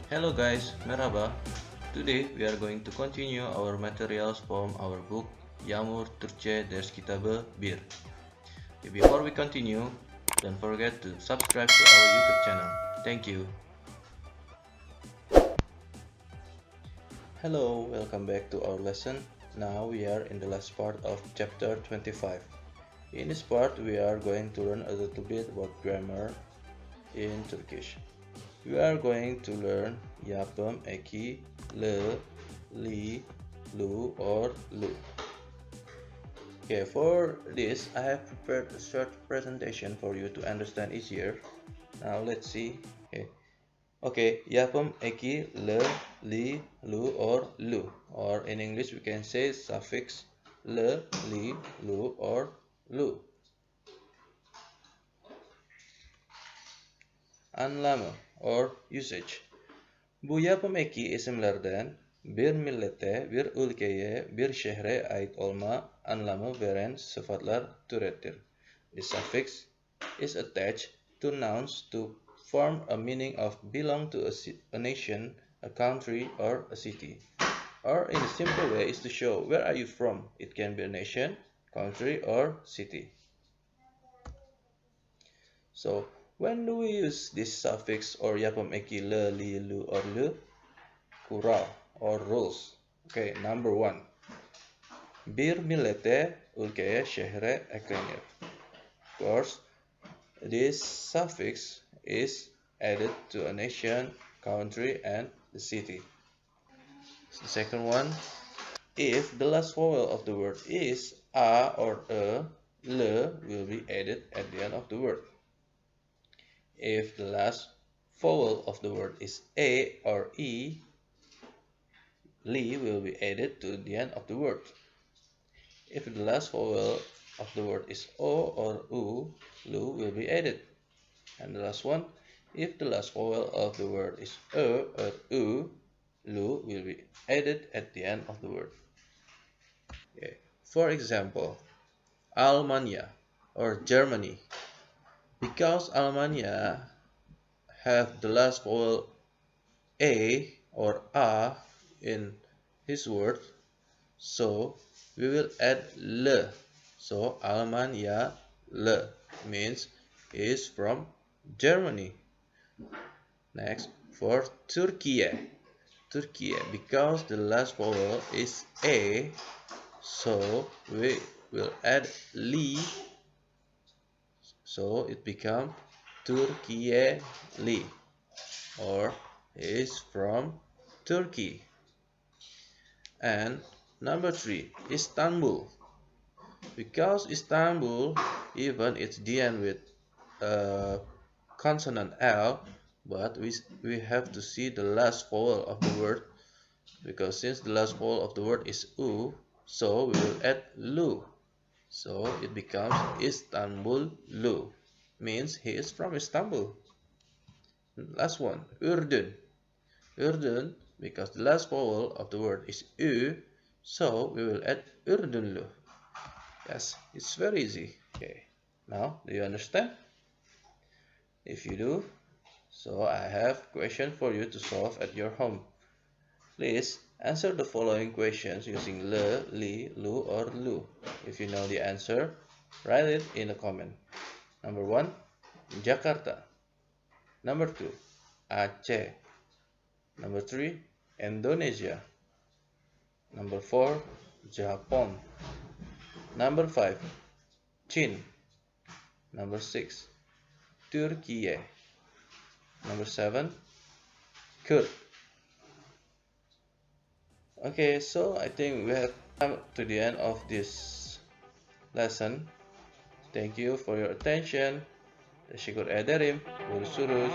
Hello guys, merhaba. Today we are going to continue our materials from our book Yağmur Türkçe Ders Kitabı 1. Before we continue, don't forget to subscribe to our YouTube channel. Thank you. Hello, welcome back to our lesson. Now we are in the last part of chapter 25. In this part we are going to learn a little bit about grammar in Turkish. We are going to learn Yapım Eki, le, li, lu or lu. Okay, for this I have prepared a short presentation for you to understand easier. Now let's see. Okay, Yapım Eki, le, li, lu or lu. Or in English we can say suffix le, li, lu or lu. Anlamı or usage. Bu yapım eki isimlerden bir millete, bir ülkeye, bir şehre ait olma anlamı veren sıfatlar türetir. The suffix is attached to nouns to form a meaning of belong to a nation, a country, or a city. Or in a simple way is to show where are you from. It can be a nation, country, or city. So, when do we use this suffix or yapım eki le, li, lu or lu? Kural or rules. Okay, number 1. Bir millete, ülkeye, şehre eklenir. Of course, this suffix is added to a nation, country, and the city. The second one, if the last vowel of the word is a or le will be added at the end of the word. If the last vowel of the word is a or e, li will be added to the end of the word. If the last vowel of the word is o or u, lu will be added. And the last one, if the last vowel of the word is or u, lu will be added at the end of the word. Okay. For example, Almanya or Germany. Because Almanya have the last vowel a or a in his word, so we will add le. So Almanya le means is from Germany. Next, for Turkiye. Turkiye, because the last vowel is a, so we will add li. So it becomes Turkiye li, or is from Turkey. And number 3, Istanbul. Because Istanbul, even it's the end with consonant L, but we have to see the last vowel of the word, because since the last vowel of the word is u, so we will add lu. So it becomes Istanbul lu, means he is from Istanbul. Last one, Urdun. Urdun, because the last vowel of the word is u, so we will add Urdunlu. Yes, it's very easy. Okay, now do you understand? If you do, so I have question for you to solve at your home. Please answer the following questions using le, li, lu or lu. If you know the answer, write it in the comment. Number 1, Jakarta. Number 2, Aceh. Number 3, Indonesia. Number 4, Japan. Number 5, Chin. Number 6, Turkey. Number 7, Kurd. Okay, so I think we have come to the end of this lesson. Thank you for your attention. Teşekkür ederim. Görüşürüz.